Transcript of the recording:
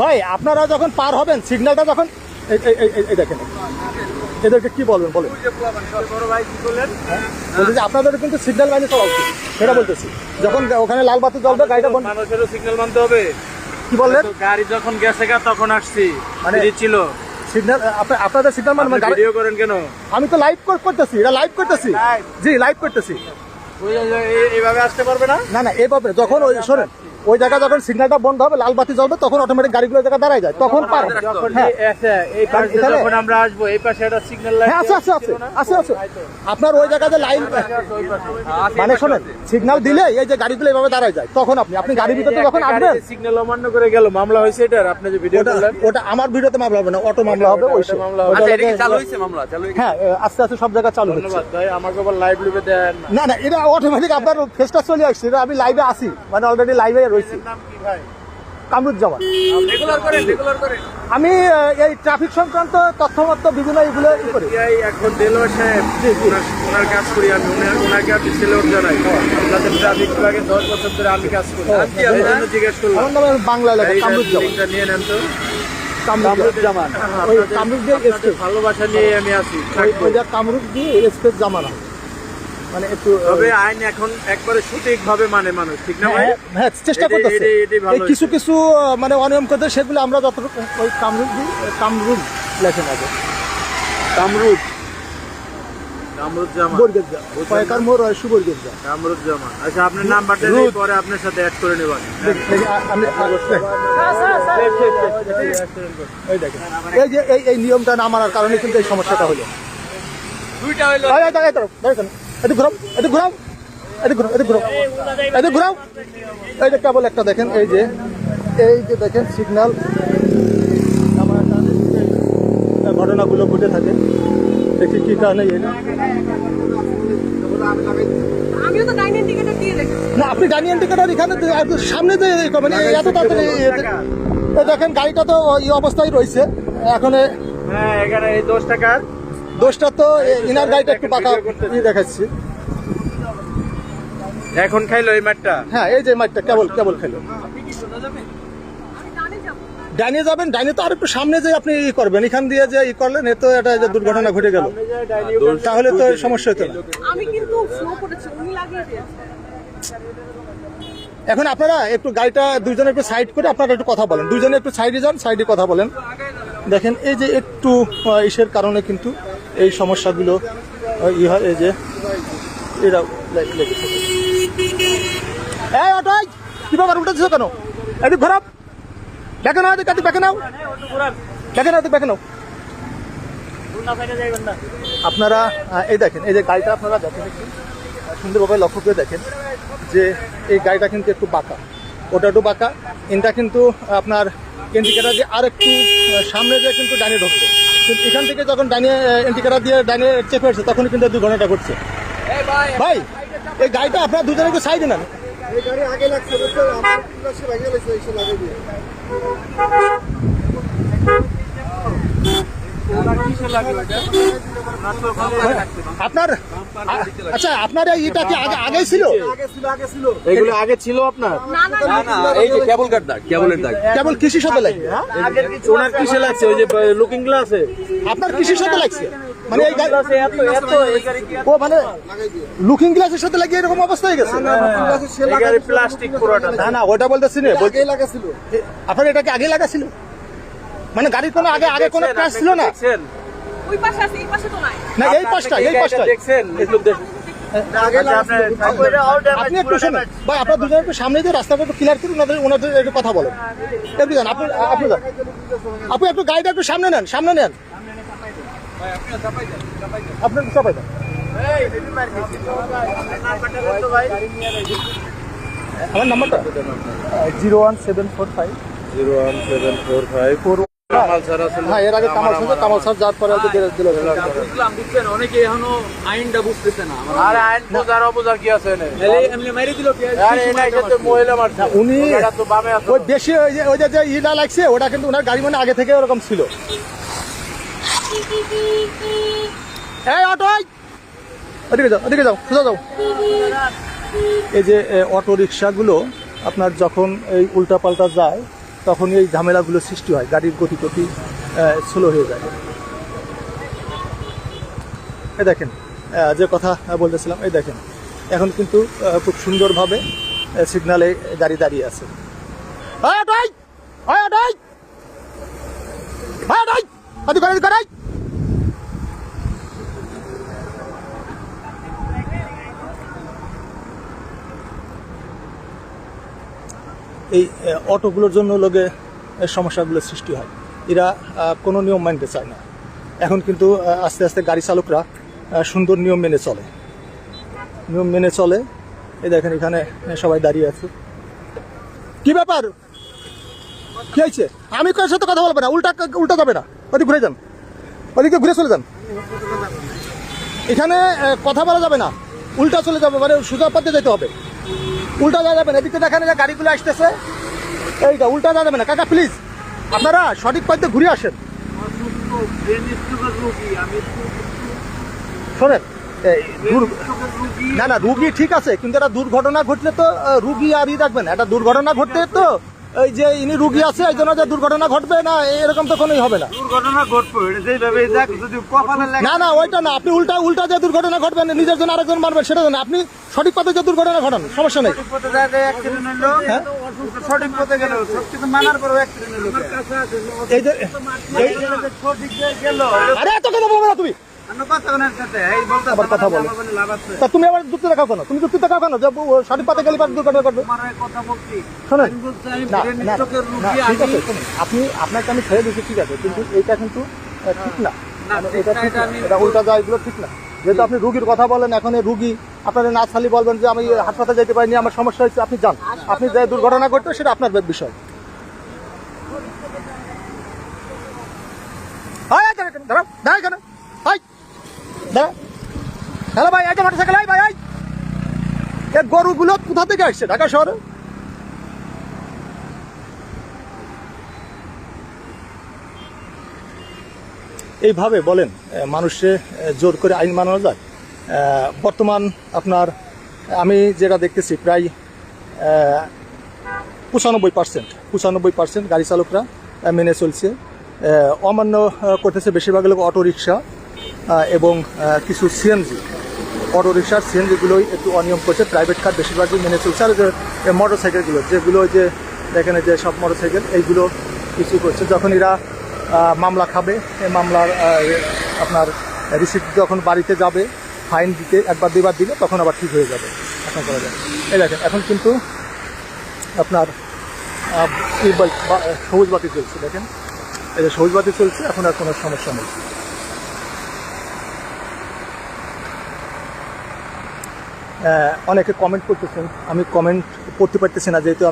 ভাই আপনারা যখন পার হবেন সিগন্যালটা যখন এই দেখেন এদেরকে কি বলবেন বলেন। বলছি যে আপনাদের কিন্তু সিগন্যাল মাইনে চলা উচিত সেটা বলতেছি। যখন ওখানে লাল বাতি জ্বলবে গাড়িটা বন্ধ, মানুষেরও সিগন্যাল মানতে হবে। কি বললেন? গাড়ি যখন গেছে তখন আসছি, মানে ছিল সিগন্যাল আপনাদের সিগন্যাল মানে ভিডিও করেন কেন? আমি তো লাইভ করতেছি, এটা লাইভ করতেছি। জি লাইভ করতেছি। এইভাবে আসতে পারবে না? না না এইভাবে যখন ওই শোনেন ওই জায়গা যখন সিগন্যালটা বন্ধ হবে লাল বাতি জ্বলবে তখন অটোমেটিক গাড়িগুলো জায়গা দাঁড়ায় যায় তখন পার হবে। এই পাশে যখন আমরা আসবো এই পাশে একটা সিগন্যাল লাইট আছে আছে আছে আছে আছে আপনার ওই জায়গাতে লাইন মানে শোনেন সিগন্যাল দিলে এই যে গাড়িগুলো এইভাবে দাঁড়ায় যায় তখন আপনি গাড়ির ভিতরে যখন আসবেন সিগন্যাল অমান্য করে গেল মামলা হয়েছে এটার। আপনি যে ভিডিও করলেন ওটা আমার ভিডিওতে মামলা হবে না, অটো মামলা হবে। ওই মামলা হবে। আচ্ছা এটা কি চালু হইছে মামলা? চালু হইছে? হ্যাঁ আস্তে আস্তে সব জায়গা চালু হচ্ছে। ধন্যবাদ ভাই, আমাকে আবার লাইভ লিভে দেন না না এটা অটোমেটিক আপনার ফেসটা চলে আসছে, এটা আমি লাইভে আসি মানে অলরেডি লাইভে রয়েছি। নাম কি ভাই? কামরুজ্জামান। রেগুলার করেন। আমি এই ট্রাফিক সংক্রান্ত তথ্যমত্ত বিভিন্ন এগুলো করি। এখন দেলোয়ার সাহেব ওনার কাজ করি আমি, ওনাকে আপনি সেলুট জানাই। আপনাদের ট্রাফিক বিভাগে 10 বছর ধরে আমি কাজ করি। এই জন্য জিজ্ঞেস করলাম। আমার নাম বাংলা এলাকা কামরুজ্জামান। লিংকটা নিয়ে নেন তো। কামরুজ্জামান ওই কামরুজ দিয়ে স্পেস ভালোবাসা নিয়ে আমি আছি। ওই যে কামরুজ দিয়ে স্পেস জামানা মানে একটু তবে আইন এখন একবারে সঠিকভাবে মানে মানুষ, ঠিক না ভাই? হ্যাঁ চেষ্টা করতেছে। এটাই ভালো এই কিছু কিছু মানে অনিয়ম করতে সেগুলো আমরা যতটুকু ওই কামরুজ লেখেন আগে কামরুজ্জামান বর্গেজা কয়েকার মোর সুবর্গেজা কামরুজ্জামান। আচ্ছা আপনার নাম্বারটা দিই, পরে আপনার সাথে অ্যাড করে নেব। আমি এই দেখেন এই যে এই নিয়মটা না মানার কারণে কিন্তু এই সমস্যাটা হলো। দুইটা হইলো। একটু ঘুরাও একটু ঘুরাও একটু ঘুরাও একটু ঘুরাও একটু ঘুরাও। এই যে কেবল একটা দেখেন এই যে দেখেন সিগন্যাল আমার ঘটনাগুলো ঘটে থাকে। দেখি কি কারণে আমিও তো ডাইনিং টিকেটটা দিয়ে রেখেছি। না আপনি ডাইনিং টিকেটের এখানে সামনে যে মানে এত তাড়াতাড়ি দেখেন গাড়িটা তো এই অবস্থায় রয়েছে এখন। হ্যাঁ এখানে এই 10 টাকার দোষটা তো ইনার গাড়িটা একটু পাকা দেখাচ্ছি। এখন খাইলো এই মাঠটা। হ্যাঁ এই যে মাঠটা কেবল খাইলো। আমি ডানে যাব। ডাইনে যাবেন, ডাইনে তো আর একটু সামনে যে আপনি ই করবেন, এখান দিয়ে যে ই করলেন এ তো একটা যে দুর্ঘটনা ঘটে গেল, তাহলে তো সমস্যা হতো না। আমি কিন্তু স্লো করেছি, উনি লাগিয়ে দিয়েছে। এখন আপনারা একটু গাড়িটা দুইজনে একটু সাইড করে আপনারা একটু কথা বলেন, দুইজনে একটু সাইডে যান, সাইডে কথা বলেন। দেখেন এই যে একটু ইসের কারণে কিন্তু এই সমস্যাগুলো ই হয়। এই যে এরা লেগেছে। এই অটোই কি ব্যাপার উঠেছো কেন? একটু খারাপ দেখে নাও, দেখে নাও আপনারা। এই দেখেন এই যে গাড়িটা আপনারা দেখেন একটু সুন্দরভাবে লক্ষ্য করে দেখেন যে এই গাড়িটা কিন্তু একটু বাঁকা, ওটা একটু বাঁকা। এটা কিন্তু আপনার ইন্ডিকেটার দিয়ে আর একটু সামনে দিয়ে কিন্তু ডাইনে ঢুকতো, কিন্তু এখান থেকে যখন ডাইনে ইন্ডিকেটার দিয়ে ডাইনে চেপে আসছে তখনই কিন্তু দুর্ঘটনাটা ঘটছে। ভাই এই গাড়িটা আপনারা দুজনে একটু সাইডে নেন। আপনার আচ্ছা আপনার এইটা কি আগে ছিল? এগুলো আগে ছিল আপনার? না না এই যে কেবলের দাগ কেবল কৃষির সাথে লাগছে? ওনার কিসে লাগছে? ওই যে লুকিং গ্লাসে। আপনার কৃষির সাথে লাগছে মানে এই ও মানে লুকিং গ্লাসের সাথে লাগিয়ে এরকম অবস্থা হয়ে গেছে? প্লাস্টিক পুরোটা। না ওটা বলতেছি না, আপনার এটাকে আগে লাগাছিল মানে গাড়ির কোনো আগে কোনো ক্র্যাশ ছিল না? ওই পাশে আছে, এই পাশে তো নাই। না এই পাশটা দেখছেন? আপনি একটু শোনেন ভাই, আপনার দুজনে একটু সামনে দিয়ে রাস্তাটা একটু ক্লিয়ার করুন, ওনাদের একটু কথা বলেন। একটু যান আপনি যান, আপনি একটু গাড়িটা একটু সামনে নেন আপনি একটু চাপাই দেন। আমার নাম্বারটা 01745 হ্যাঁ এর আগে কামাল স্যার যাওয়ার পরে দিল। অনেকে এখনো আইনটা বুঝতেছে না। আরে আইন বোঝার অবোঝার কি আছে? এমনি মেরে দিল কি? মহিলা মারছে উনি তো বামে আছে। ওই বেশি ওই যে ইটা লাগছে ওটা কিন্তু ওনার গাড়ি মানে আগে থেকে ওরকম ছিল। এই অটোই ওদিকে যাও সোজা যাও। এই যে অটো রিক্সাগুলো আপনার যখন এই উল্টাপাল্টা যায় তখন এই ঝামেলাগুলো সৃষ্টি হয়, গাড়ির গতি স্লো হয়ে যায়। এই দেখেন যে কথা বলতেছিলাম, এই দেখেন এখন কিন্তু খুব সুন্দরভাবে সিগনালে গাড়ি দাঁড়িয়ে আছে। এই অটোগুলোর জন্য লোকে সমস্যাগুলো সৃষ্টি হয়, এরা কোনো নিয়ম মানতে চায় না। এখন কিন্তু আস্তে আস্তে গাড়ি চালকরা সুন্দর নিয়ম মেনে চলে। এই দেখেন এখানে সবাই দাঁড়িয়ে আছে। কি ব্যাপার, কি হয়েছে? আমি কার সাথে কথা বলবো না, উল্টা যাবে না, ওদিকে ঘুরে যান, ওদিকে ঘুরে চলে যান। এখানে কথা বলা যাবে না, উল্টা চলে যাবে, মানে সোজা পথে যেতে হবে, উল্টা যাওয়া যাবে না। এদিকে দেখেন যে গাড়িগুলো আসতেছে, এইটা উল্টা যাওয়া যাবে না। কাকা প্লিজ আপনারা সঠিক পথে ঘুরে আসেন। শোনেন, না রুগী ঠিক আছে, কিন্তু একটা দুর্ঘটনা ঘটলে তো রুগী আর রাখবেন। একটা দুর্ঘটনা ঘটতে তো এই যে ইনি রুগী আছে এই জন্য যে দুর্ঘটনা ঘটবে না, এরকম তো কোনোই হবে না। দুর্ঘটনা ঘটবে যদি কপালে লাগে না ওইটা না, আপনি উল্টা যে দুর্ঘটনা ঘটবেন, নিজের জন্য আরেকজন মারবেন সেটা না, আপনি সঠিক পথে যে দুর্ঘটনা ঘটান, সমস্যা নেই। সঠিক পথে গেল, সবকিছু মানার পরেও অ্যাক্সিডেন্ট হলো। এই যে আরে এত কথা বলবে না তুমি, আবার কথা বলো। তা তুমি আবার যুক্তি দেখাও কেন? তুমি যুক্তি দেখাও কেন যে সঠিক পথে গেলে দুর্ঘটনা ঘটবে? শোনেন, না ঠিক আছে, শুনুন, আপনাকে আমি ছেড়ে দিচ্ছি, ঠিক আছে, কিন্তু এইটা কিন্তু ঠিক না, এটা উল্টা যায়, এগুলো ঠিক না। যেহেতু আপনি রুগীর কথা বলেন, এখন এই রুগী আপনারা না খালি বলবেন যে আমি হাসপাতালে যেতে পারিনি, আমার সমস্যা হয়েছে, আপনি যান, আপনি যে দুর্ঘটনা ঘটবে সেটা আপনার বিষয়। হ্যালো ভাই, এই যে মোটরসাইকেল, ভাই এই গরুগুলো কোথা থেকে আসছে ঢাকা শহরে? এইভাবে বলেন মানুষে জোর করে আইন মানানো যায়? বর্তমান আপনার আমি যেটা দেখতেছি প্রায় 95% গাড়ি চালকরা মেনে চলছে। অমান্য করতেছে বেশিরভাগ লোক অটো রিক্সা এবং কিছু সিএনজি, অটো রিক্সার সিএনজিগুলোই একটু অনিয়ম করছে। প্রাইভেট কার বেশিরভাগই মেনে চলছে। আর যে মোটরসাইকেলগুলো, যেগুলো যে দেখেন যে সব মোটরসাইকেল, এইগুলো কিছু করছে। যখন এরা মামলা খাবে, এই মামলার আপনার রিসিপ্ট যখন বাড়িতে যাবে, ফাইন দিতে একবার দুইবার দিলে তখন আবার ঠিক হয়ে যাবে, এখন করা যায়। এই দেখেন এখন কিন্তু আপনার সবুজ বাতি চলছে, দেখেন এই যে সবুজ বাতি চলছে, এখন আর কোনো সমস্যা নেই। অনেকে কমেন্ট করতেছেন, আমি কমেন্ট পড়তে পারতেছি না, যেহেতু